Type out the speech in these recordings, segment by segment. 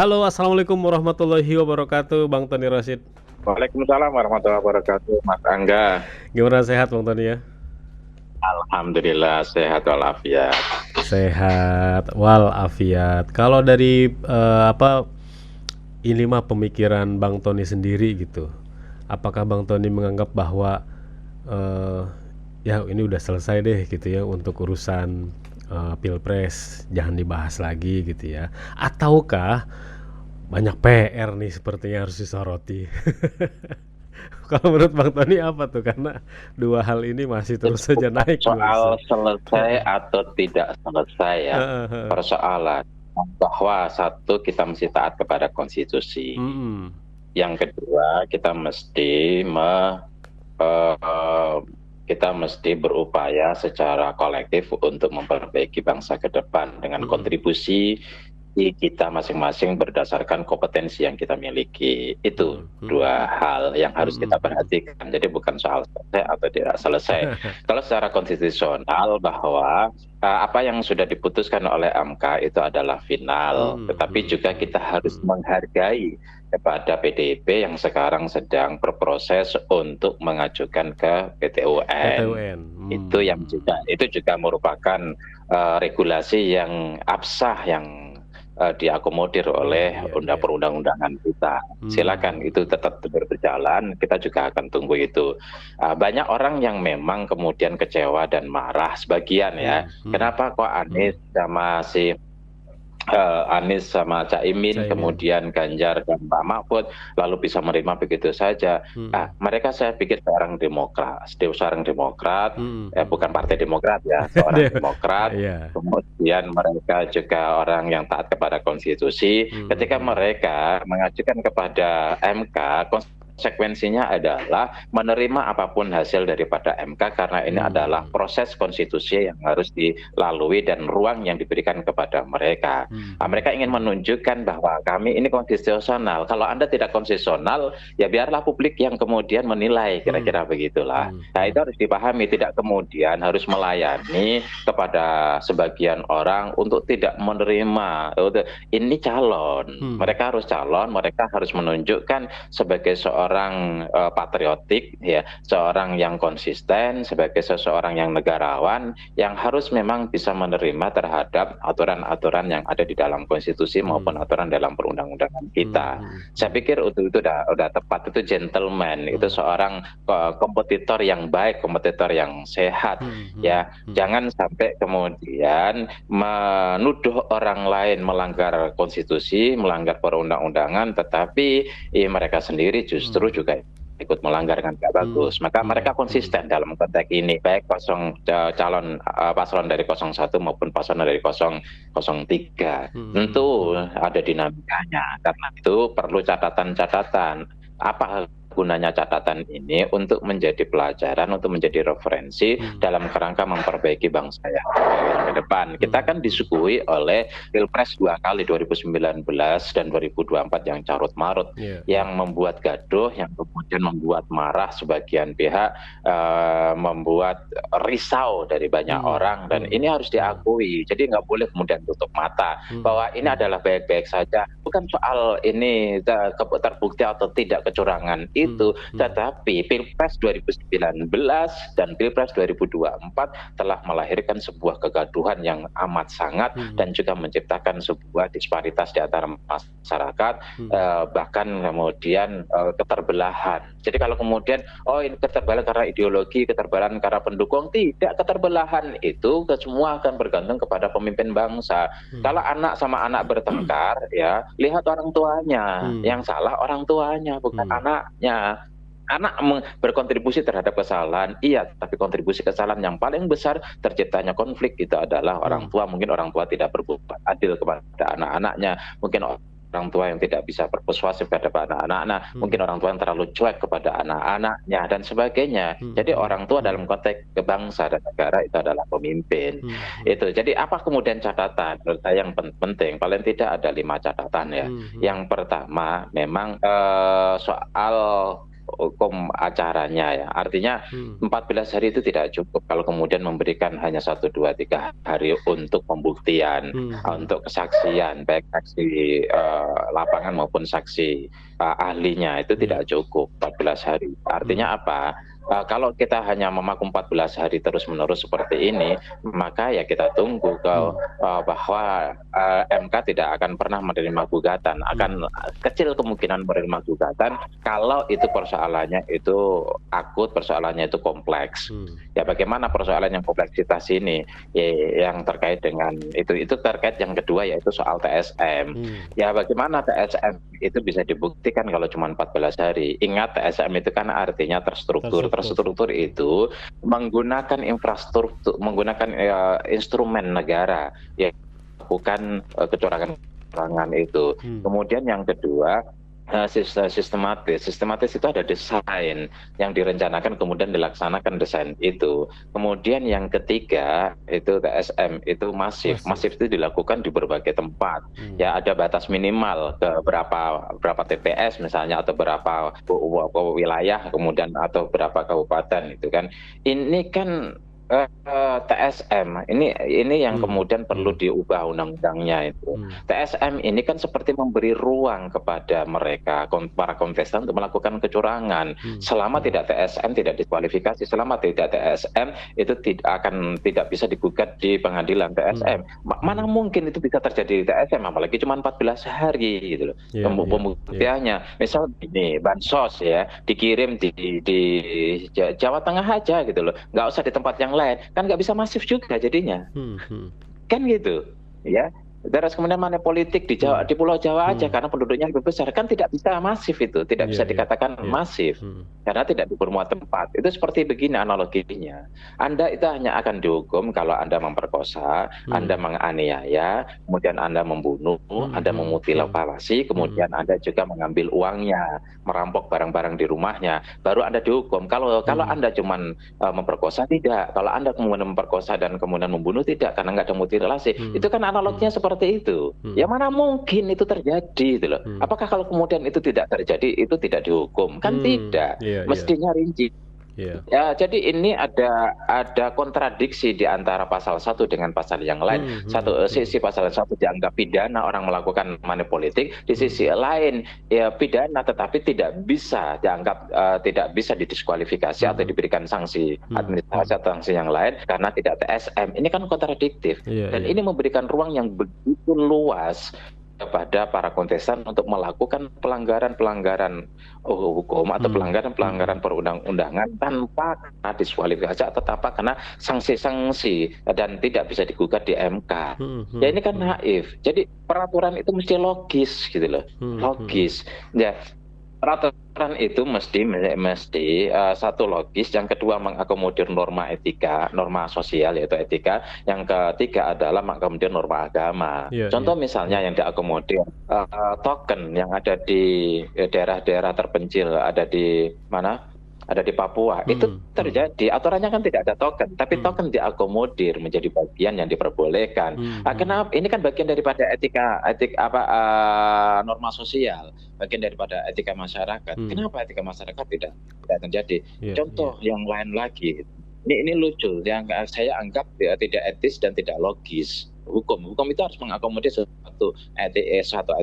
Halo, assalamualaikum warahmatullahi wabarakatuh, Bang Tony Rosyid. Waalaikumsalam warahmatullahi wabarakatuh, Mas Angga. Gimana sehat, Bang Tony ya? Alhamdulillah sehat walafiat. Sehat walafiat. Kalau dari ini mah pemikiran Bang Tony sendiri gitu. Apakah Bang Tony menganggap bahwa eh, ya ini udah selesai deh gitu ya untuk urusan Pilpres, jangan dibahas lagi gitu ya? Ataukah banyak PR nih sepertinya harus disoroti? Kalau menurut Bang Tony apa tuh? Karena dua hal ini masih Itu terus saja bukan naik dua soal isu. selesai atau tidak selesai ya. Persoalan bahwa satu, kita mesti taat kepada konstitusi. Yang kedua, kita mesti berupaya secara kolektif untuk memperbaiki bangsa ke depan dengan kontribusi kita masing-masing berdasarkan kompetensi yang kita miliki. Itu dua hal yang harus kita perhatikan. Jadi bukan soal selesai atau tidak selesai. Kalau secara konstitusional bahwa apa yang sudah diputuskan oleh MK itu adalah final, tetapi juga kita harus menghargai kepada PDIP yang sekarang sedang berproses untuk mengajukan ke PT UN. Itu juga merupakan regulasi yang absah yang diakomodir oleh perundang-undangan kita. Silakan, itu tetap berjalan, kita juga akan tunggu itu. Banyak orang yang memang kemudian kecewa dan marah, sebagian ya. Kenapa kok Anies sama Caimin, kemudian Ganjar dan Pak Mahfud lalu bisa menerima begitu saja. Mereka saya pikir seorang Demokrat, bukan Partai Demokrat ya, seorang Demokrat. Kemudian mereka juga orang yang taat kepada konstitusi. Ketika mereka mengajukan kepada MK, konsekuensinya adalah menerima apapun hasil daripada MK, karena ini adalah proses konstitusi yang harus dilalui dan ruang yang diberikan kepada mereka. Mereka ingin menunjukkan bahwa kami ini konstitusional. Kalau Anda tidak konstitusional, ya biarlah publik yang kemudian menilai, kira-kira begitulah. Nah, itu harus dipahami, tidak kemudian harus melayani kepada sebagian orang untuk tidak menerima. Ini calon, mereka harus calon, mereka harus menunjukkan sebagai seorang patriotik ya, seorang yang konsisten, sebagai seseorang yang negarawan, yang harus memang bisa menerima terhadap aturan-aturan yang ada di dalam konstitusi maupun aturan dalam perundang-undangan kita. Saya pikir itu udah tepat, itu gentleman, itu seorang kompetitor yang baik, kompetitor yang sehat ya. Jangan sampai kemudian menuduh orang lain melanggar konstitusi, melanggar perundang-undangan, tetapi mereka sendiri justru juga ikut melanggar, kan nggak bagus. Maka mereka konsisten dalam konteks ini, baik calon paslon dari 01 maupun paslon dari 003. Tentu ada dinamikanya, karena itu perlu catatan-catatan. Apa gunanya catatan ini? Untuk menjadi pelajaran, untuk menjadi referensi dalam kerangka memperbaiki bangsa yang ke depan. Kita kan disuguhi oleh Pilpres 2 kali, 2019 dan 2024 yang carut marut, yang membuat gaduh, yang kemudian membuat marah sebagian pihak, membuat risau dari banyak orang, dan ini harus diakui. Jadi nggak boleh kemudian tutup mata bahwa ini adalah baik-baik saja. Bukan soal ini terbukti atau tidak kecurangan itu, tetapi Pilpres 2019 dan Pilpres 2024 telah melahirkan sebuah kegaduhan yang amat sangat dan juga menciptakan sebuah disparitas di antara masyarakat, bahkan kemudian keterbelahan. Jadi kalau kemudian ini keterbelahan karena ideologi, keterbelahan karena pendukung, tidak, keterbelahan itu semua akan bergantung kepada pemimpin bangsa. Kalau anak sama anak bertengkar ya, lihat orang tuanya, yang salah orang tuanya bukan anaknya. Anak berkontribusi terhadap kesalahan, iya, tapi kontribusi kesalahan yang paling besar terciptanya konflik itu adalah orang tua. Mungkin orang tua tidak berbuat adil kepada anak-anaknya, mungkin orang tua yang tidak bisa berpersuasif kepada anak-anak, mungkin orang tua yang terlalu cuek kepada anak-anaknya dan sebagainya. Jadi orang tua dalam konteks bangsa dan negara itu adalah pemimpin. Itu. Jadi apa kemudian catatan? Menurut saya yang penting, paling tidak ada 5 catatan ya. Yang pertama memang soal hukum acaranya ya. Artinya 14 hari itu tidak cukup kalau kemudian memberikan hanya 1, 2, 3 hari untuk pembuktian, untuk kesaksian, baik saksi lapangan maupun saksi ahlinya itu Iya. tidak cukup 14 hari. Artinya apa? Kalau kita hanya memaku 14 hari terus-menerus seperti ini, maka ya kita tunggu bahwa MK tidak akan pernah menerima gugatan, akan kecil kemungkinan menerima gugatan kalau itu persoalannya itu akut, persoalannya itu kompleks. Ya bagaimana persoalan yang kompleksitas ini yang terkait dengan itu terkait yang kedua yaitu soal TSM. Ya bagaimana TSM itu bisa dibuktikan kalau cuma 14 hari. Ingat TSM itu kan artinya terstruktur. Terstruktur itu menggunakan infrastruktur, menggunakan instrumen negara yang bukan kecurangan itu. Kemudian yang kedua sistematis. Sistematis itu ada desain yang direncanakan kemudian dilaksanakan desain itu. Kemudian yang ketiga itu TSM itu masif. Masif itu dilakukan di berbagai tempat. Ya ada batas minimal ke berapa TPS misalnya atau berapa wilayah kemudian atau berapa kabupaten itu kan. Ini kan TSM ini yang kemudian perlu diubah undang-undangnya itu. TSM ini kan seperti memberi ruang kepada mereka para kontestan untuk melakukan kecurangan. Selama tidak TSM tidak diskualifikasi, selama tidak TSM itu tidak bisa digugat di pengadilan TSM. Mana mungkin itu bisa terjadi di TSM apalagi cuma 14 hari gitu loh. Pembuktiannya. Misal ini bansos ya dikirim di Jawa Tengah aja gitu loh. Nggak usah di tempat yang lain kan nggak bisa masif juga jadinya kan gitu ya. Terus kemudian money politik di Pulau Jawa aja karena penduduknya lebih besar kan tidak bisa masif itu tidak bisa dikatakan masif karena tidak di bermuat tempat. Itu seperti begini analoginya. Anda itu hanya akan dihukum kalau Anda memperkosa, Anda menganiaya, kemudian Anda membunuh, Anda memutilasi, kemudian Anda juga mengambil uangnya, merampok barang-barang di rumahnya, baru Anda dihukum. Kalau Anda cuma memperkosa tidak, kalau Anda kemudian memperkosa dan kemudian membunuh tidak karena nggak ada mutilasi, itu kan analoginya seperti itu. Ya mana mungkin itu terjadi gitu loh. Apakah kalau kemudian itu tidak terjadi itu tidak dihukum? Kan tidak. Mestinya rinci. Ya, jadi ini ada kontradiksi di antara pasal satu dengan pasal yang lain. Satu sisi pasal satu dianggap pidana orang melakukan money politik, di sisi lain ya pidana tetapi tidak bisa dianggap tidak bisa didiskualifikasi atau diberikan sanksi administrasi atau sanksi yang lain karena tidak TSM. Ini kan kontradiktif dan ini memberikan ruang yang begitu luas kepada para kontestan untuk melakukan pelanggaran-pelanggaran hukum atau pelanggaran-pelanggaran perundang-undangan tanpa diskualifikasi atau tanpa kena sanksi-sanksi dan tidak bisa digugat di MK. Ya ini kan naif. Jadi peraturan itu mesti logis gitu loh. Logis. Ya peraturan itu mesti satu logis, yang kedua mengakomodir norma etika, norma sosial yaitu etika, yang ketiga adalah mengakomodir norma agama. Contoh misalnya yang diakomodir token yang ada di daerah-daerah terpencil, ada di mana? Ada di Papua, itu terjadi. Aturannya kan tidak ada token, tapi token diakomodir menjadi bagian yang diperbolehkan. Kenapa? Ini kan bagian daripada norma sosial, bagian daripada etika masyarakat. Kenapa etika masyarakat tidak terjadi? Contoh yang lain lagi. Ini lucu, yang saya anggap tidak etis dan tidak logis. Hukum itu harus mengakomodir satu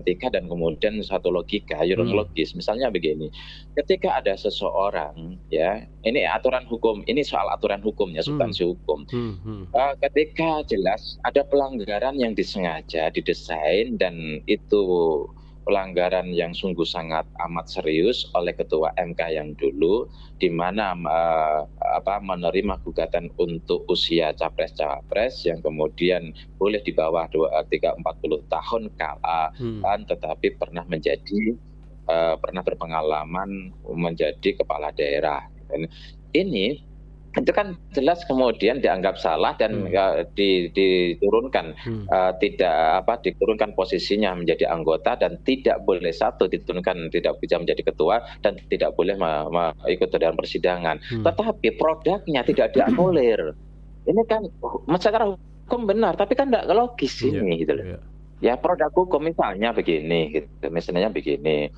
etika dan kemudian satu logika yang logis. Misalnya begini, ketika ada seseorang ya, ini aturan hukum, ini soal aturan hukumnya, substansi hukum. Ketika jelas ada pelanggaran yang disengaja didesain dan itu pelanggaran yang sungguh sangat amat serius oleh ketua MK yang dulu, di mana menerima gugatan untuk usia capres-cawapres yang kemudian boleh di bawah 40 tahun tetapi pernah berpengalaman menjadi kepala daerah. Dan ini itu kan jelas kemudian dianggap salah dan diturunkan diturunkan posisinya menjadi anggota dan tidak boleh diturunkan, tidak bisa menjadi ketua dan tidak boleh ikut dalam persidangan. Tetapi produknya tidak dianulir. Ini kan secara hukum benar, tapi kan tidak logis ini gitu loh. Ya produk hukum misalnya begini gitu, misalnya begini,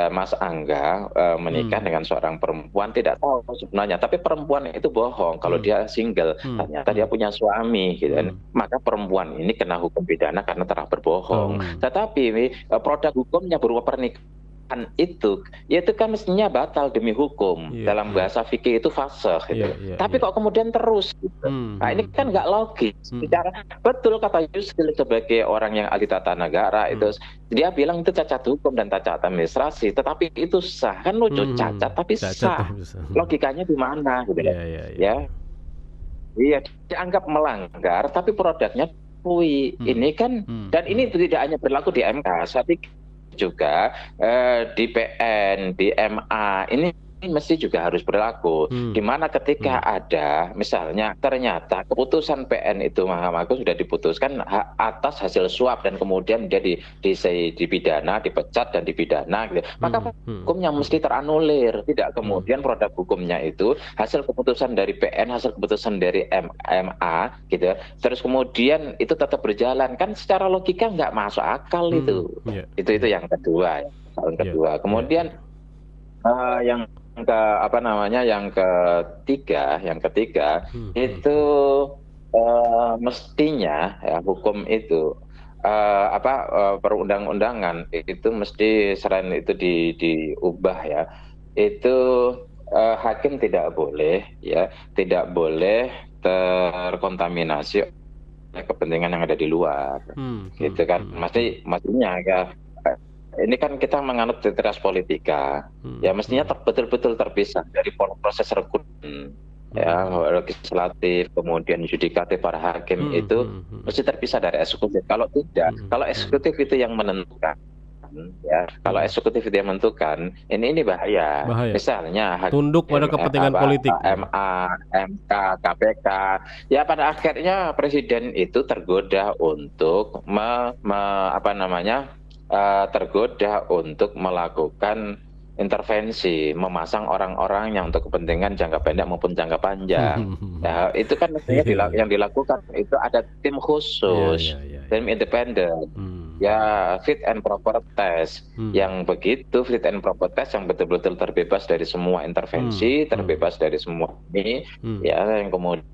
Mas Angga, menikah Hmm. dengan seorang perempuan tidak tahu sebenarnya, tapi perempuan itu bohong kalau Hmm. dia single, Hmm. ternyata dia Hmm. punya suami gitu kan. Hmm. Maka perempuan ini kena hukum pidana karena telah berbohong. Hmm. Tetapi produk hukumnya berupa pernikahan itu, ya itu kan mestinya batal demi hukum. Iya, Dalam iya. bahasa fikih itu fasakh Iya, gitu. iya, Tapi iya. kok kemudian terus gitu. Hmm. Nah ini Hmm. kan Hmm. nggak logis. Hmm. Secara betul kata Yusril sebagai orang yang ahli tata negara itu, Hmm. dia bilang itu cacat hukum dan cacat administrasi, tetapi itu sah. Kan lucu, cacat tapi Cacat sah. tapi bisa. Logikanya di mana gitu Iya, loh. iya, iya. Ya, iya dianggap melanggar tapi produknya akui. Hmm. Ini kan, Hmm. dan ini Hmm. tidak hanya berlaku di MK, tapi juga di PN, di MA, ini mesti juga harus berlaku. Hmm. Di mana ketika Hmm. ada, misalnya ternyata keputusan PN itu Mahkamah Agung sudah diputuskan atas hasil suap dan kemudian dia dipidana, dipecat dan dipidana, gitu. Maka hukumnya mesti teranulir. Tidak kemudian produk hukumnya itu hasil keputusan dari PN, hasil keputusan dari MA, gitu. Terus kemudian itu tetap berjalan, kan secara logika nggak masuk akal itu. Yeah. Itu yang kedua, yang kedua. Kemudian yang ketiga itu mestinya ya hukum itu perundang-undangan itu mesti selain itu diubah ya. Itu hakim tidak boleh terkontaminasi oleh kepentingan yang ada di luar. Gitu kan. Maksudnya ya, ini kan kita menganut teras politika, ya mestinya betul-betul terpisah dari proses rekrutmen, ya legislatif, kemudian yudikatif para hakim itu mesti terpisah dari eksekutif. Kalau tidak, kalau eksekutif itu yang menentukan, ya kalau eksekutif itu yang menentukan, ini bahaya. Misalnya tunduk pada kepentingan politik, MA, MK, KPK, ya pada akhirnya presiden itu tergoda untuk tergoda untuk melakukan intervensi, memasang orang-orang yang untuk kepentingan jangka pendek maupun jangka panjang. Nah, itu kan mestinya yang dilakukan itu ada tim khusus, tim independen, ya fit and proper test, yang begitu fit and proper test yang betul-betul terbebas dari semua intervensi, terbebas dari semua ini, ya yang kemudian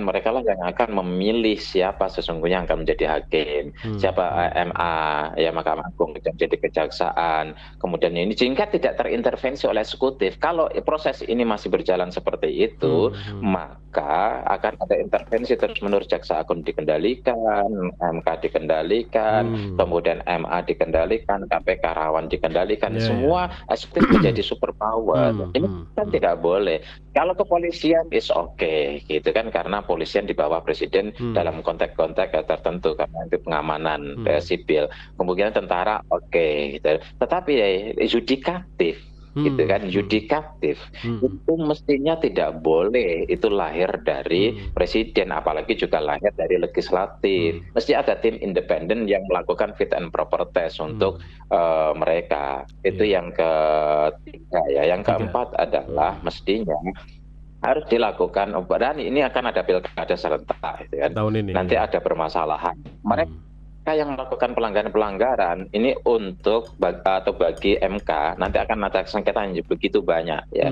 mereka lah yang akan memilih siapa sesungguhnya yang akan menjadi hakim, siapa MA, ya Mahkamah Agung yang jadi kejaksaan. Kemudian ini jika tidak terintervensi oleh eksekutif, kalau proses ini masih berjalan seperti itu, maka akan ada intervensi terus-menerus. Jaksa Agung dikendalikan, MK dikendalikan, kemudian MA dikendalikan, KPK rawan dikendalikan, semua eksekutif menjadi superpower. Ini kan tidak boleh. Kalau kepolisian is okay, gitu kan, karena polisian di bawah presiden dalam konteks-konteks tertentu karena itu pengamanan sipil. Kemudian tentara oke, gitu. Tetapi yudikatif, gitu kan, yudikatif itu mestinya tidak boleh itu lahir dari presiden, apalagi juga lahir dari legislatif. Mesti ada tim independen yang melakukan fit and proper test untuk mereka. Itu yang ketiga ya. Yang keempat adalah mestinya harus dilakukan, dan ini akan ada pilkada serentak, gitu kan. Tahun ini, nanti ada permasalahan. Mereka yang melakukan pelanggaran-pelanggaran ini bagi MK nanti akan ada sengketa yang begitu banyak ya.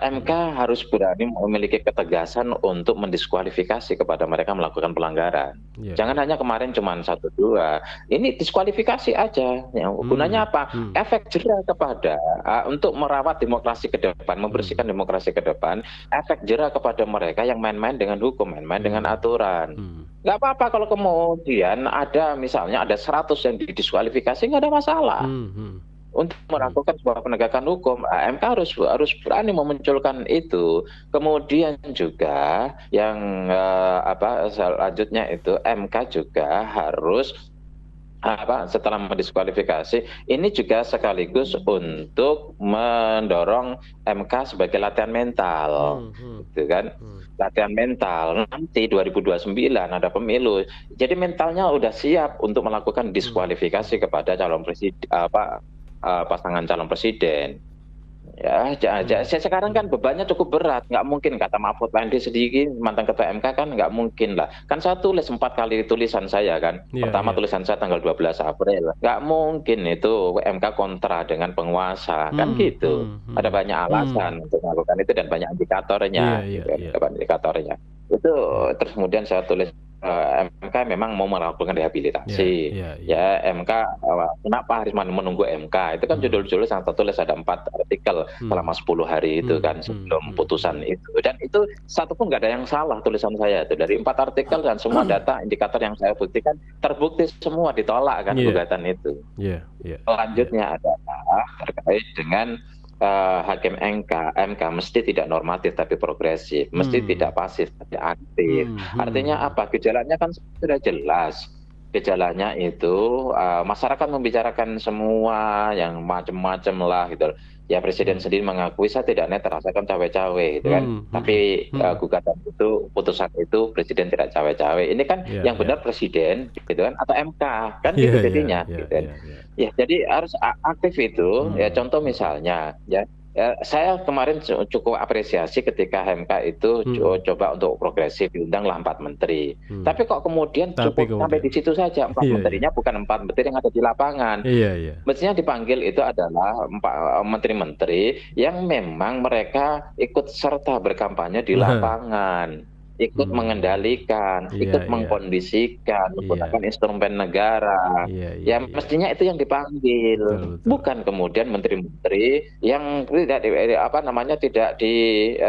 MK harus berani memiliki ketegasan untuk mendiskualifikasi kepada mereka melakukan pelanggaran. Jangan hanya kemarin cuma 1-2, ini diskualifikasi aja. Ya, gunanya apa? Efek jerah kepada untuk merawat demokrasi ke depan, membersihkan demokrasi ke depan. Efek jerah kepada mereka yang main-main dengan hukum, main-main dengan aturan. Nggak apa-apa kalau kemudian ada misalnya ada 100 yang didiskualifikasi, nggak ada masalah. Untuk melakukan sebuah penegakan hukum, MK harus berani memunculkan itu. Kemudian juga yang selanjutnya itu MK juga harus setelah mendiskualifikasi ini juga sekaligus untuk mendorong MK sebagai latihan mental, gitu kan. Latihan mental nanti 2029 ada pemilu, jadi mentalnya udah siap untuk melakukan diskualifikasi kepada calon presiden, pasangan calon presiden. Ya, sekarang kan bebannya cukup berat, nggak mungkin kata Mahfud MD sendiri, mantan ketua MK kan nggak mungkin lah. Kan saya tulis 4 kali tulisan saya kan. Iya Pertama iya. tulisan saya tanggal 12 April. Nggak mungkin itu MK kontra dengan penguasa, kan gitu. Ada banyak alasan untuk melakukan itu dan banyak Iya indikatornya, iya gitu kan, iya. ada indikatornya. Itu Iya. terus kemudian saya tulis MK memang mau melakukan Iya rehabilitasi. iya iya. Ya MK, kenapa harus menunggu MK? Itu kan judul-judul yang tertulis ada 4 artikel selama 10 hari itu kan sebelum putusan itu. Dan itu satu pun nggak ada yang salah tulisan saya itu. Dari 4 artikel dan semua data indikator yang saya buktikan terbukti semua, ditolak kan Iya. gugatan itu. Iya iya. Selanjutnya adalah terkait dengan hakim MK mesti tidak normatif tapi progresif, mesti tidak pasif tapi aktif. Artinya apa? Gejalanya kan sudah jelas. Gejalanya itu masyarakat membicarakan semua yang macam-macam lah gitu. Ya presiden sendiri mengakui saya tidak netral, saya kan cawe-cawe gitu kan. Tapi gugatan itu, putusan itu presiden tidak cawe-cawe. Ini kan yang benar presiden gitu kan atau MK kan gitu jadinya gitu kan. Ya, jadi harus aktif itu. Ya, contoh misalnya, saya kemarin cukup apresiasi ketika MK itu coba untuk progresif, diundanglah 4 menteri. Tapi kok kemudian cukup sampai di situ saja, 4 menterinya bukan 4 menteri yang ada di lapangan. Mestinya dipanggil itu adalah menteri-menteri yang memang mereka ikut serta berkampanye di lapangan. Ikut mengendalikan, ikut mengkondisikan, menggunakan instrumen negara. Ya mestinya itu yang dipanggil, bukan kemudian menteri-menteri yang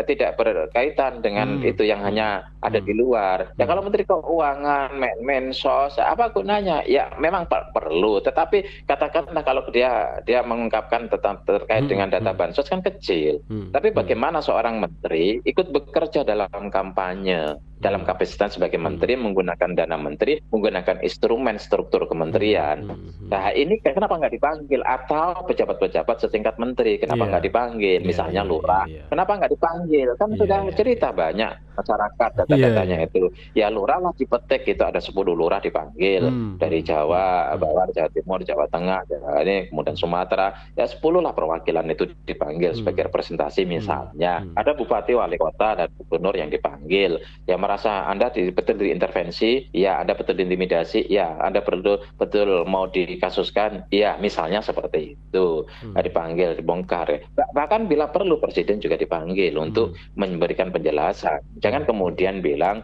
tidak berkaitan dengan itu yang hanya ada di luar. Ya kalau Menteri Keuangan, Mensos, apa gunanya? Ya memang perlu, tetapi katakanlah kalau dia mengungkapkan terkait dengan data bansos kan kecil. Tapi bagaimana seorang menteri ikut bekerja dalam kampanye, dalam kapasitas sebagai menteri, menggunakan dana menteri, menggunakan instrumen struktur kementerian. Nah ini kenapa nggak dipanggil? Atau pejabat-pejabat setingkat menteri, kenapa nggak dipanggil? Misalnya lurah, kenapa nggak dipanggil? Kan sudah cerita banyak masyarakat data-datanya itu. Ya lurah lah dipetik, itu ada 10 lurah dipanggil. Dari Jawa, Bawah, Jawa Timur, Jawa Tengah, ini kemudian Sumatera. Ya 10 lah perwakilan itu dipanggil sebagai representasi misalnya. Ada bupati, wali kota, dan gubernur yang dipanggil. Ya merasa Anda betul diintervensi, ya Anda betul diintimidasi, ya Anda betul mau dikasuskan, ya misalnya seperti itu. Dipanggil, dibongkar. Bahkan bila perlu presiden juga dipanggil untuk memberikan penjelasan. Jangan kemudian bilang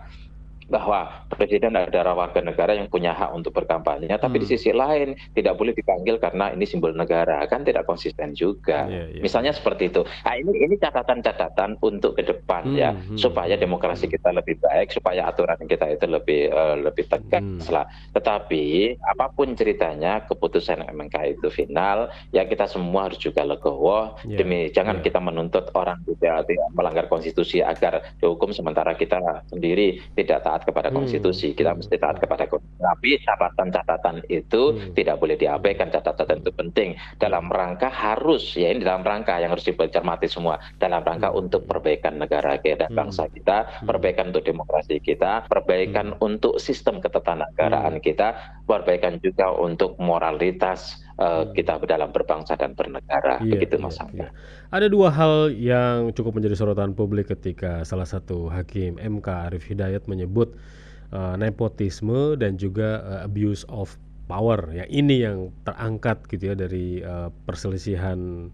bahwa presiden adalah warga negara yang punya hak untuk berkampanye, tapi di sisi lain tidak boleh dipanggil karena ini simbol negara, kan tidak konsisten juga. Misalnya seperti itu. Nah, ini catatan-catatan untuk ke depan ya, supaya demokrasi kita lebih baik, supaya aturan kita itu lebih tegas lah. Tetapi apapun ceritanya, keputusan MK itu final, ya kita semua harus juga legowo demi jangan kita menuntut orang tidak melanggar konstitusi agar dihukum sementara kita sendiri tidak taat kepada konstitusi. Kita mesti taat kepada konstitusi. Tapi catatan-catatan itu tidak boleh diabaikan. Catatan itu penting dalam rangka ini dalam rangka yang harus dicermati semua, dalam rangka untuk perbaikan negara kita dan bangsa kita, perbaikan untuk demokrasi kita, perbaikan untuk sistem ketatanegaraan kita, perbaikan juga untuk moralitas kita dalam berbangsa dan bernegara. Begitu Mas Angga. Ada 2 hal yang cukup menjadi sorotan publik ketika salah satu hakim MK Arief Hidayat menyebut nepotisme dan juga abuse of power. Yang ini yang terangkat gitu ya dari perselisihan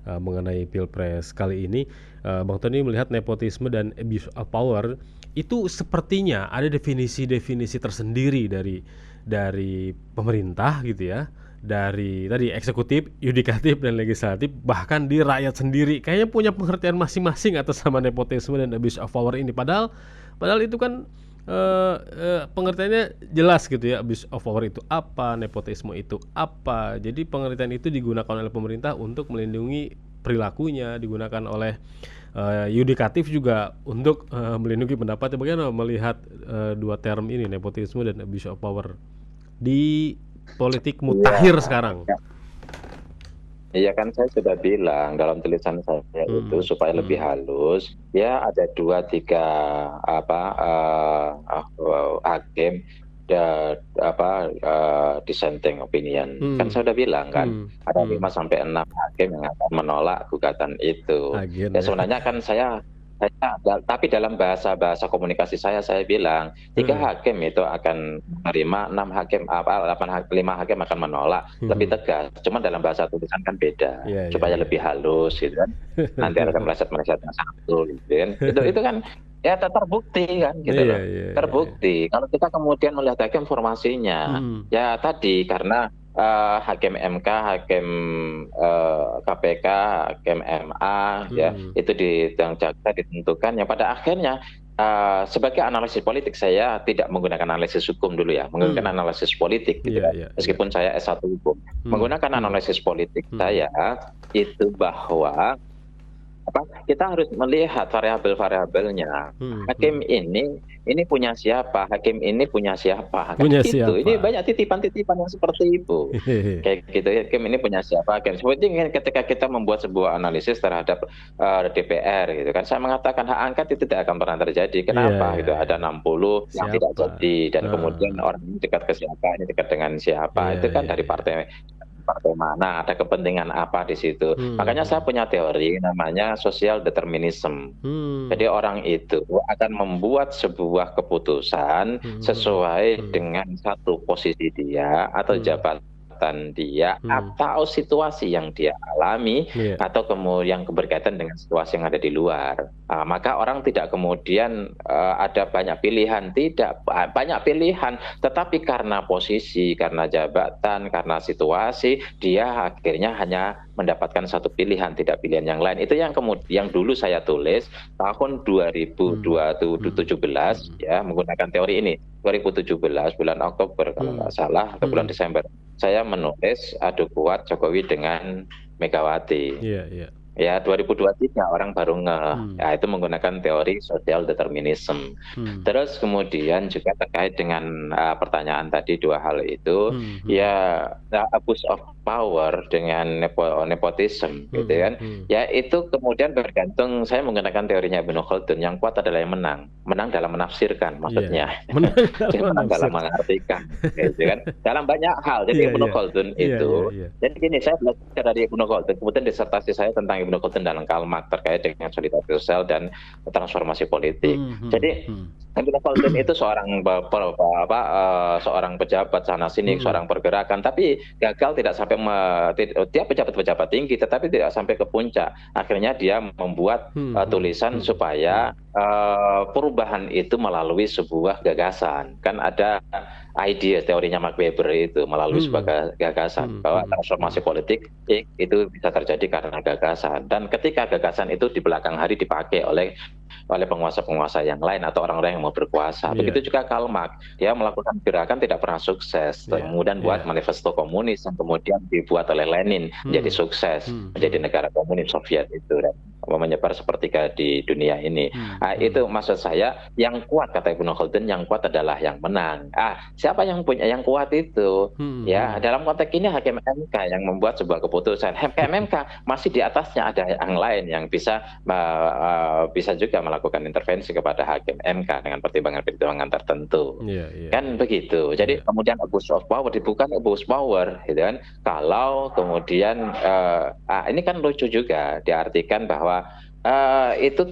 mengenai Pilpres kali ini. Bang Tony melihat nepotisme dan abuse of power itu sepertinya ada definisi-definisi tersendiri dari pemerintah gitu ya. Dari tadi eksekutif, yudikatif, dan legislatif, bahkan di rakyat sendiri kayaknya punya pengertian masing-masing atas sama nepotisme dan abuse of power ini. Padahal itu kan pengertiannya jelas gitu ya, abuse of power itu apa, nepotisme itu apa. Jadi pengertian itu digunakan oleh pemerintah untuk melindungi perilakunya, digunakan oleh yudikatif juga untuk melindungi pendapatnya. Bagaimana melihat 2 term ini, nepotisme dan abuse of power di politik mutakhir sekarang? Iya kan saya sudah bilang dalam tulisan saya itu supaya lebih halus, ya ada 2-3 hakim dissenting opinion. Kan saya udah bilang kan, ada 5 sampai 6 hakim yang akan menolak gugatan itu. Agen Ya ya. sebenarnya kan tapi dalam bahasa komunikasi saya bilang 3 hakim itu akan menerima, 5 hakim akan menolak, lebih tegas. Cuma dalam bahasa tulisan kan beda, Iya, supaya iya. lebih halus gitu kan. Nanti ada meleset-melesetnya satu gitu kan. Itu kan ya terbukti kan gitu Iya, loh. iya, iya. Terbukti. Kalau kita kemudian melihat lagi informasinya, ya tadi karena hakim MK, hakim KPK, hakim MA, ya itu di jaksa ditentukan yang pada akhirnya sebagai analisis politik saya tidak menggunakan analisis hukum dulu ya, menggunakan analisis politik gitu Iya, kan. iya, Meskipun saya S1 hukum, menggunakan analisis politik saya itu bahwa kita harus melihat variabel-variabelnya. Hakim ini punya siapa, hakim ini punya siapa, kan Punya gitu. Ini siapa? banyak titipan-titipan yang seperti itu. Kayak gitu, hakim ini punya siapa, hakim. Seperti ketika kita membuat sebuah analisis terhadap DPR gitu kan, saya mengatakan hak angket itu tidak akan pernah terjadi. Kenapa? Iya, Gitu iya. ada 60 yang tidak Siapa? jadi dan kemudian orang ini dekat ke siapa, ini dekat dengan siapa. Iya, Itu kan iya, dari iya. partai mana, ada kepentingan apa di situ. Makanya saya punya teori namanya social determinism. Jadi orang itu akan membuat sebuah keputusan sesuai dengan satu posisi dia atau jabatan dia atau situasi yang dia alami atau kemudian berkaitan dengan situasi yang ada di luar. Maka orang tidak kemudian ada banyak pilihan, tidak banyak pilihan, tetapi karena posisi, karena jabatan, karena situasi, dia akhirnya hanya mendapatkan satu pilihan, tidak pilihan yang lain. Itu yang kemudian dulu saya tulis tahun 2017 ya, menggunakan teori ini. 2017 bulan Oktober kalau nggak salah atau bulan Desember, saya menulis adu kuat Jokowi dengan Megawati. Iya, iya. Ya 2023 orang baru ya itu menggunakan teori social determinism. Terus kemudian juga terkait dengan pertanyaan tadi dua hal itu, ya abuse of power dengan nepotism gitu kan. Ya itu kemudian bergantung, saya menggunakan teorinya Ibnu Khaldun, yang kuat adalah yang menang. Menang dalam menafsirkan maksudnya. Menang dalam mengartikan gitu kan. Dalam banyak hal. Jadi Ibnu Khaldun itu, jadi gini, saya belajar dari Ibnu Khaldun, kemudian disertasi saya tentang Ibnu Khaldun dan Karl Marx terkait dengan solidaritas sosial dan transformasi politik. Jadi Ibnu Khaldun itu seorang pejabat sana sini, seorang pergerakan, tapi gagal tidak sampai dia pejabat-pejabat tinggi, tetapi tidak sampai ke puncak. Akhirnya dia membuat tulisan supaya perubahan itu melalui sebuah gagasan. Kan ada ide teorinya Max Weber itu melalui sebuah gagasan bahwa transformasi politik itu bisa terjadi karena gagasan, dan ketika gagasan itu di belakang hari dipakai oleh penguasa-penguasa yang lain atau orang-orang yang mau berkuasa. Begitu juga Karl Marx, dia melakukan gerakan tidak pernah sukses, kemudian buat manifesto komunis yang kemudian dibuat oleh Lenin menjadi sukses, menjadi negara komunis Soviet itu dan menyebar sepertiga di dunia ini. Itu maksud saya, yang kuat kata Ibnu Khaldun, yang kuat adalah yang menang. Siapa yang punya yang kuat itu? Ya, dalam konteks ini hakim MK yang membuat sebuah keputusan. Hakim MK masih di atasnya ada yang lain yang bisa juga melakukan intervensi kepada hakim MK dengan pertimbangan-pertimbangan tertentu. Kan begitu. Jadi kemudian abuse of power bukan abuse power, gitu kan. Kalau kemudian ini kan lucu juga diartikan bahwa itu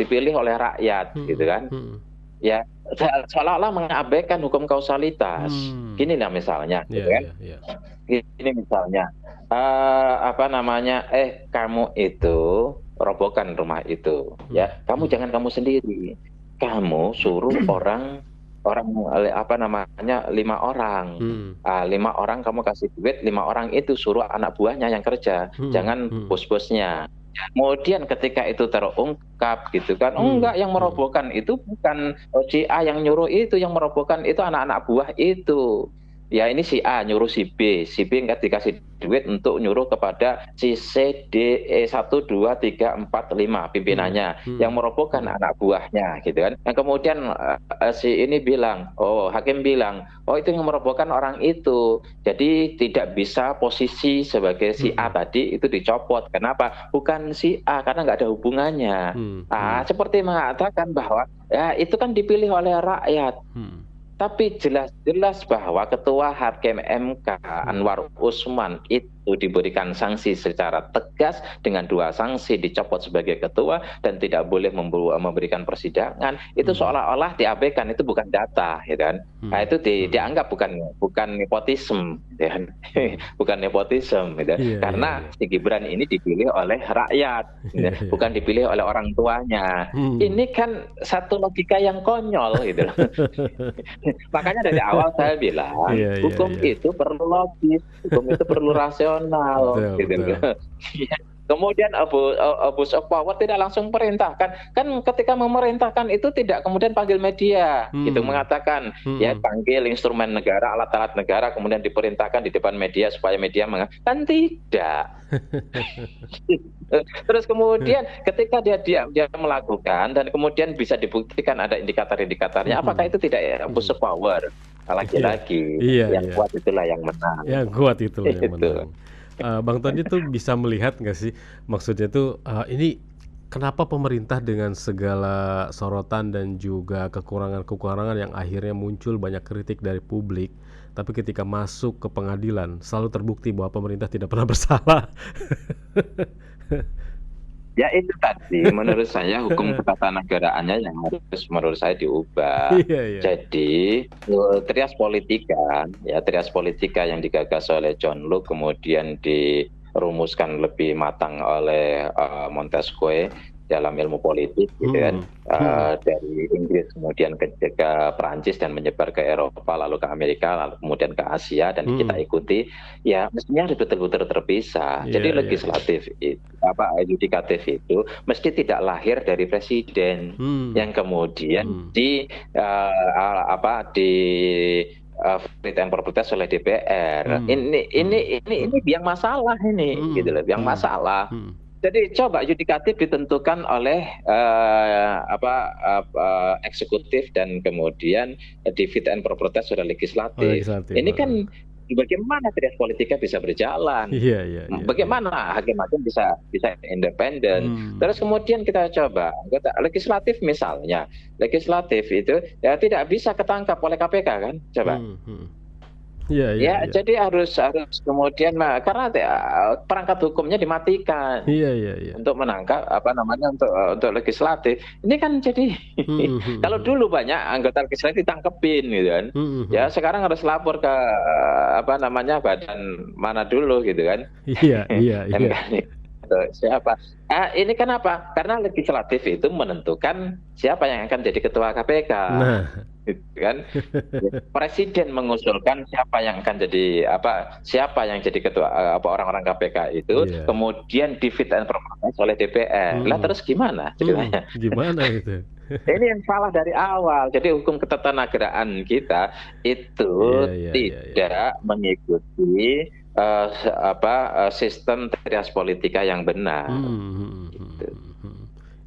dipilih oleh rakyat, gitu kan. Ya, seolah-olah mengabaikan hukum kausalitas. Gini lah misalnya, gitu kan. Gini misalnya, kamu itu robohkan rumah itu, ya. Kamu jangan kamu sendiri. Kamu suruh orang 5 orang. 5 orang kamu kasih duit, 5 orang itu suruh anak buahnya yang kerja, jangan bos-bosnya. Kemudian ketika itu terungkap gitu kan, enggak, yang merobohkan itu bukan si A yang nyuruh itu, yang merobohkan itu anak-anak buah itu. Ya ini si A nyuruh si B nggak dikasih duit untuk nyuruh kepada si C, D, E 1, 2, 3, 4, 5 pimpinannya, yang merobohkan anak buahnya, gitu kan. Yang kemudian si ini bilang, hakim bilang, itu yang merobohkan orang itu, jadi tidak bisa posisi sebagai si A tadi itu dicopot. Kenapa? Bukan si A, karena nggak ada hubungannya. Seperti mengatakan bahwa ya itu kan dipilih oleh rakyat. Tapi jelas-jelas bahwa Ketua Hakim MK Anwar Usman itu diberikan sanksi secara tegas dengan 2 sanksi, dicopot sebagai ketua dan tidak boleh memberikan persidangan. Itu seolah-olah diabaikan, itu bukan data, ya kan? Nah, itu dianggap bukan nepotisme, ya. Bukan nepotisme, gitu. Karena si Gibran ini dipilih oleh rakyat, bukan dipilih oleh orang tuanya. Ini kan satu logika yang konyol, gitu. Makanya dari awal saya bilang hukum itu perlu logis, hukum itu perlu rasional, gitu. Kemudian abuse of power tidak langsung perintahkan. Kan ketika memerintahkan itu tidak kemudian panggil media, gitu, mengatakan ya panggil instrumen negara, alat-alat negara, kemudian diperintahkan di depan media supaya media kan tidak. Terus kemudian ketika dia melakukan dan kemudian bisa dibuktikan ada indikator-indikatornya, apakah itu tidak abuse of power? Lagi-lagi yang kuat itulah yang menang. Yang kuat itulah yang menang. Bang Tony tuh bisa melihat nggak sih, maksudnya tuh ini kenapa pemerintah dengan segala sorotan dan juga kekurangan-kekurangan yang akhirnya muncul banyak kritik dari publik, tapi ketika masuk ke pengadilan selalu terbukti bahwa pemerintah tidak pernah bersalah. Ya itu tadi menurut saya hukum ketatanegaraan-nya yang harus menurut saya diubah. Jadi trias politika yang digagas oleh John Locke kemudian dirumuskan lebih matang oleh Montesquieu dalam ilmu politik, gitu kan, dari Inggris kemudian ke Perancis dan menyebar ke Eropa, lalu ke Amerika, lalu kemudian ke Asia, dan kita ikuti, ya mestinya harus betul-betul terpisah. Jadi legislatif itu, yudikatif itu mesti tidak lahir dari presiden yang kemudian di fit and proper test oleh DPR. Ini yang masalah ini, gitu loh, yang masalah. Jadi coba yudikatif ditentukan oleh eksekutif dan kemudian di fit and proper test oleh legislatif. Ini kan bagaimana trias politika bisa berjalan? Bagaimana hakim-hakim bisa independen? Terus kemudian kita coba legislatif misalnya, legislatif itu ya tidak bisa ketangkap oleh KPK kan? Coba. Jadi harus kemudian karena perangkat hukumnya dimatikan untuk menangkap untuk legislatif. Ini kan jadi kalau dulu banyak anggota legislatif ditangkepin, gitu kan. Ya sekarang harus lapor ke badan mana dulu, gitu kan. Siapa? Ini kenapa? Karena legislatif itu menentukan siapa yang akan jadi ketua KPK. Kan presiden mengusulkan siapa yang akan jadi siapa yang jadi ketua orang-orang KPK itu, kemudian di fit and proper test oleh DPR. Lah terus gimana ceritanya? Gimana itu? Ini yang salah dari awal. Jadi hukum ketatanegaraan kita itu tidak mengikuti sistem trias politika yang benar.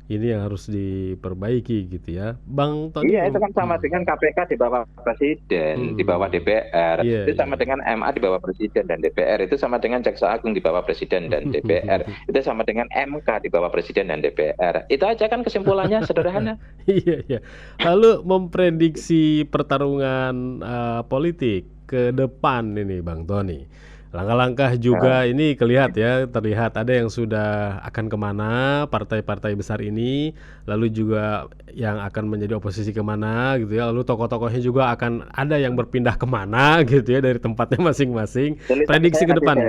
Ini yang harus diperbaiki, gitu ya, Bang Tony. Iya, itu kan sama dengan KPK di bawah presiden, di bawah DPR. Itu sama dengan MA di bawah presiden dan DPR. Itu sama dengan Jaksa Agung di bawah presiden dan DPR. Itu sama dengan MK di bawah presiden dan DPR. Itu aja kan kesimpulannya, sederhana. Iya. Lalu memprediksi pertarungan politik ke depan ini, Bang Tony. Langkah-langkah juga ini terlihat ada yang sudah akan kemana partai-partai besar ini, lalu juga yang akan menjadi oposisi kemana, gitu ya, lalu tokoh-tokohnya juga akan ada yang berpindah kemana, gitu ya, dari tempatnya masing-masing. Prediksi ke depan.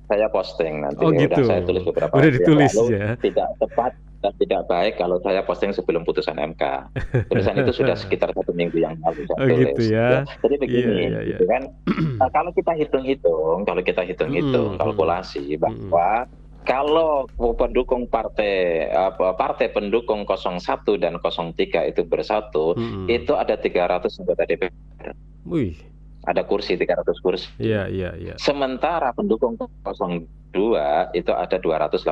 Saya posting nanti. Gitu. Saya tulis beberapa. Udah ditulis ya. Tidak tepat dan tidak baik kalau saya posting sebelum putusan MK. Tulisan itu sudah sekitar 1 minggu yang lalu saya tulis. Gitu ya. Jadi begini, gitu kan. Kalau kita hitung-hitung, kalkulasi bahwa kalau pendukung partai pendukung 01 dan 03 itu bersatu, itu ada 300 anggota DPR. Ada kursi, 300 kursi. Iya. Sementara pendukung 02 itu ada 280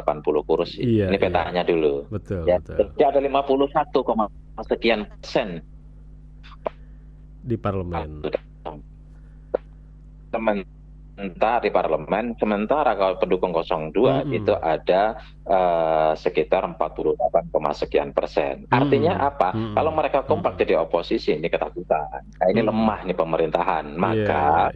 kursi. Ini petanya dulu. Betul. Jadi ada 51, sekian persen di parlemen. sementara di parlemen, sementara kalau pendukung 02 itu ada sekitar 48, artinya apa? Kalau mereka kompak jadi oposisi, ini ketakutan. Nah, ini lemah nih pemerintahan. Maka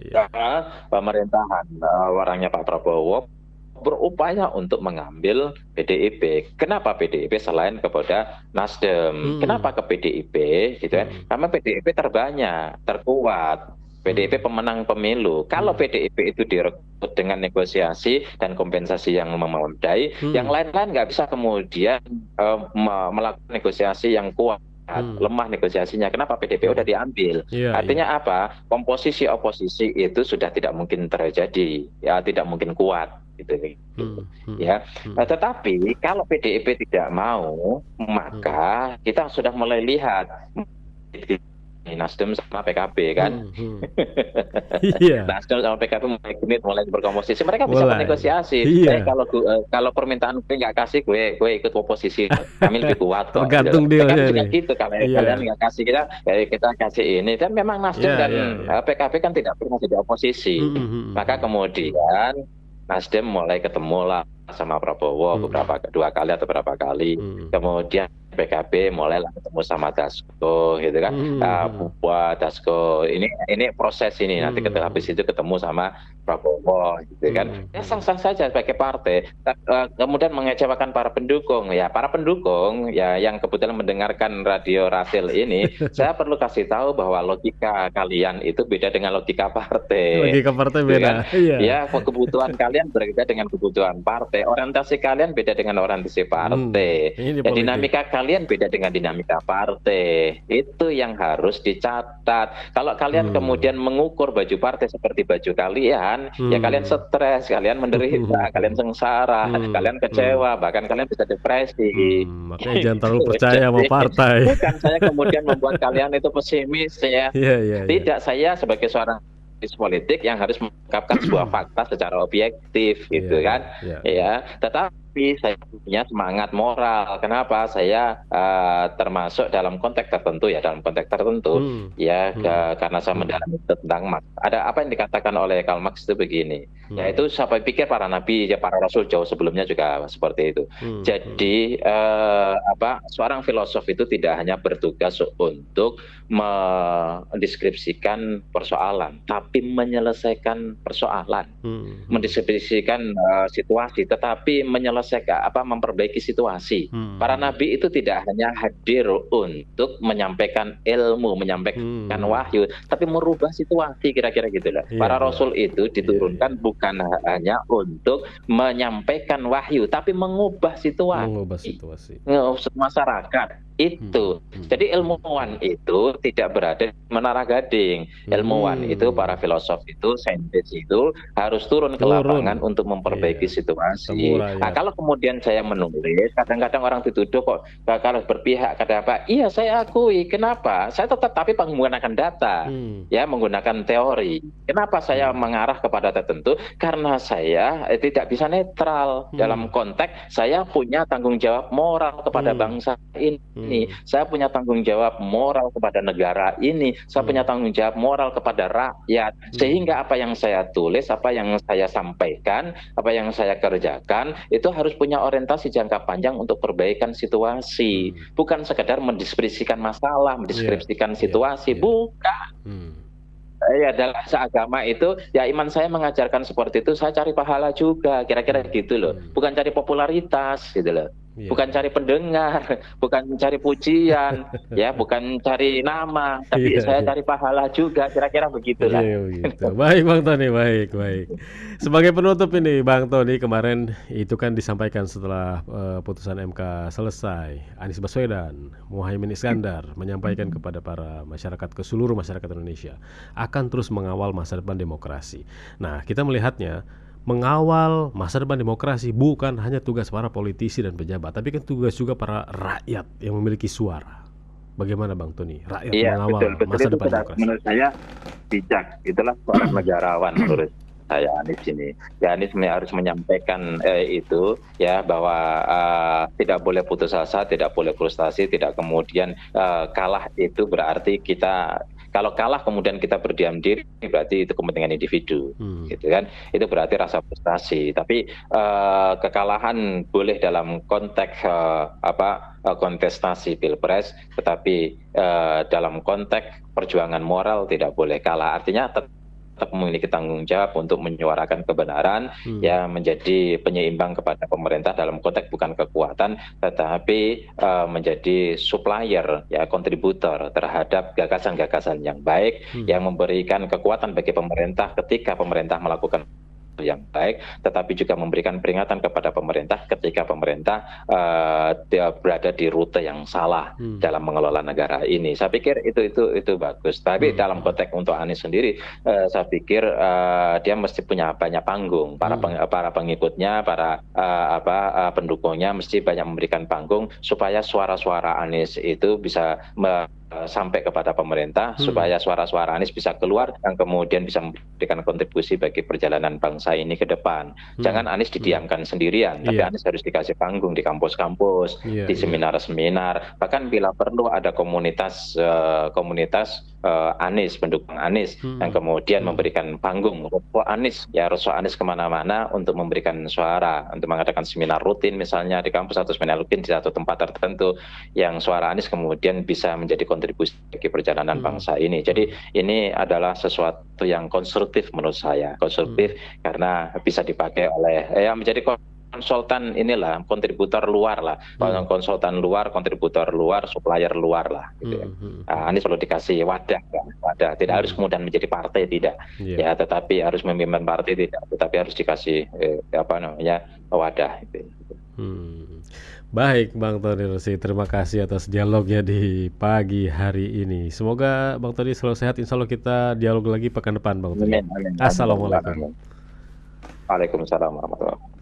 pemerintahan orangnya Pak Prabowo berupaya untuk mengambil PDIP. Kenapa PDIP selain kepada Nasdem? Kenapa ke PDIP? Gitu kan? Karena PDIP terbanyak, terkuat. PDIP pemenang pemilu. Kalau PDIP itu direkrut dengan negosiasi dan kompensasi yang memadai, yang lain-lain nggak bisa kemudian melakukan negosiasi yang kuat. Lemah negosiasinya. Kenapa? PDIP udah diambil. Artinya apa? Komposisi oposisi itu sudah tidak mungkin terjadi, ya tidak mungkin kuat, gitu. Ya. Tetapi kalau PDIP tidak mau, maka kita sudah mulai lihat Nasdem sama PKB kan. Nasdem sama PKB mulai berkomposisi. Mereka bisa bernegosiasi. Kalau permintaan gue nggak kasih, gue ikut oposisi. Kami lebih kuat kok. Tergantung dealnya nih. Gitu. Kalau kalian nggak kasih kita kasih ini. Dan memang Nasdem dan PKB kan tidak pernah jadi oposisi. Maka kemudian Nasdem mulai ketemu lah sama Prabowo dua kali atau berapa kali. Kemudian PKB mulailah ketemu sama Dasko, gitu kan. Buat Dasko ini proses ini nanti habis itu ketemu sama Prabowo, gitu kan. Ya sah-sah saja sebagai partai. Kemudian mengecewakan para pendukung. Ya para pendukung ya yang kebetulan mendengarkan radio Rasil ini, saya perlu kasih tahu bahwa logika kalian itu beda dengan logika partai. Logika partai beda. Kan? Ya kebutuhan kalian berbeda dengan kebutuhan partai. Orientasi kalian beda dengan orientasi partai. Ya, dinamika kalian beda dengan dinamika partai. Itu yang harus dicatat. Kalau kalian kemudian mengukur baju partai seperti baju kalian, ya kalian stres, kalian menderita, kalian sengsara, kalian kecewa, bahkan kalian bisa depresi. Makanya jangan terlalu percaya sama partai. Bukan saya kemudian membuat kalian itu pesimis ya. Tidak, saya sebagai seorang politik yang harus mengungkapkan sebuah fakta secara objektif, gitu kan. Ya, tetapi saya punya semangat moral. Kenapa? Saya termasuk dalam konteks tertentu karena saya mendalami tentang ada apa yang dikatakan oleh Karl Marx itu begini. Yaitu saya pikir para nabi, para rasul jauh sebelumnya juga seperti itu. Jadi seorang filosof itu tidak hanya bertugas untuk mendeskripsikan persoalan, tapi menyelesaikan persoalan, mendeskripsikan situasi, tetapi memperbaiki situasi. Para nabi itu tidak hanya hadir untuk menyampaikan ilmu, menyampaikan wahyu, tapi merubah situasi, kira-kira gitulah. Para rasul itu diturunkan bukan hanya untuk menyampaikan wahyu, tapi mengubah situasi masyarakat. Itu. Jadi ilmuwan itu tidak berada di Menara Gading. Ilmuwan itu, para filosof itu, saintis itu harus turun ke lapangan untuk memperbaiki situasi. Nah, kalau kemudian saya menulis, kadang-kadang orang dituduh kok kalau berpihak kepada apa? Iya, saya akui. Kenapa? Saya tapi menggunakan data, ya, menggunakan teori. Kenapa saya mengarah kepada tertentu? Karena saya tidak bisa netral dalam konteks saya punya tanggung jawab moral kepada bangsa ini. Saya punya tanggung jawab moral kepada negara ini, saya punya tanggung jawab moral kepada rakyat, sehingga apa yang saya tulis, apa yang saya sampaikan, apa yang saya kerjakan, itu harus punya orientasi jangka panjang untuk perbaikan situasi, bukan sekedar mendeskripsikan masalah, mendeskripsikan situasi, bukan. Ya dalam seagama itu, ya iman saya mengajarkan seperti itu, saya cari pahala juga, kira-kira gitu loh, bukan cari popularitas gitu loh. Bukan cari pendengar, bukan cari pujian, ya, bukan cari nama, tapi saya cari pahala juga, kira-kira begitulah. Begitu. Baik Bang Tony, baik. Sebagai penutup ini Bang Tony, kemarin itu kan disampaikan setelah putusan MK selesai, Anies Baswedan, Muhaimin Iskandar menyampaikan kepada para masyarakat, ke seluruh masyarakat Indonesia, akan terus mengawal masa depan demokrasi. Nah, kita melihatnya mengawal masa depan demokrasi bukan hanya tugas para politisi dan pejabat, tapi kan tugas juga para rakyat yang memiliki suara. Bagaimana Bang Tony? Rakyat mengawal masa depan demokrasi. Menurut saya bijak, itulah seorang negarawan menurut saya Anies ini. Ya, Anies harus menyampaikan itu ya, bahwa tidak boleh putus asa, tidak boleh frustasi, tidak kemudian kalah itu berarti kita Kalau kalah kemudian kita berdiam diri, berarti itu kepentingan individu, gitu kan. Itu berarti rasa frustasi. Tapi kekalahan boleh dalam konteks kontestasi pilpres, tetapi dalam konteks perjuangan moral tidak boleh kalah. Artinya tetap memiliki tanggung jawab untuk menyuarakan kebenaran, ya, menjadi penyeimbang kepada pemerintah dalam konteks bukan kekuatan, tetapi menjadi supplier, ya, kontributor terhadap gagasan-gagasan yang baik, yang memberikan kekuatan bagi pemerintah ketika pemerintah melakukan yang baik, tetapi juga memberikan peringatan kepada pemerintah ketika pemerintah berada di rute yang salah dalam mengelola negara ini. Saya pikir itu bagus. Tapi dalam konteks untuk Anies sendiri, saya pikir dia mesti punya banyak panggung. Para pengikutnya, para pendukungnya mesti banyak memberikan panggung supaya suara-suara Anies itu bisa sampai kepada pemerintah, supaya suara-suara Anies bisa keluar dan kemudian bisa memberikan kontribusi bagi perjalanan bangsa ini ke depan. Jangan Anies didiamkan sendirian, tapi Anies harus dikasih panggung di kampus-kampus, di seminar-seminar, bahkan bila perlu ada komunitas Anies, pendukung Anies, yang kemudian memberikan panggung rosok Anies, ya, rosok Anies kemana-mana untuk memberikan suara, untuk mengadakan seminar rutin misalnya di kampus atau seminar rutin di satu tempat tertentu, yang suara Anies kemudian bisa menjadi kontribusi bagi perjalanan bangsa ini. Jadi ini adalah sesuatu yang konstruktif menurut saya, konstruktif karena bisa dipakai oleh menjadi konsultan inilah, kontributor luar lah, konsultan luar, kontributor luar, supplier luar lah, gitu ya. Anies perlu dikasih wadah, tidak harus kemudian menjadi partai, tidak, ya, tetapi harus memimpin partai, tidak, tetapi harus dikasih wadah. Gitu. Baik, Bang Tony Rosi, terima kasih atas dialognya di pagi hari ini. Semoga Bang Tony selalu sehat. Insya Allah kita dialog lagi pekan depan, Bang Tony. Assalamualaikum. Waalaikumsalam warahmatullahi wabarakatuh.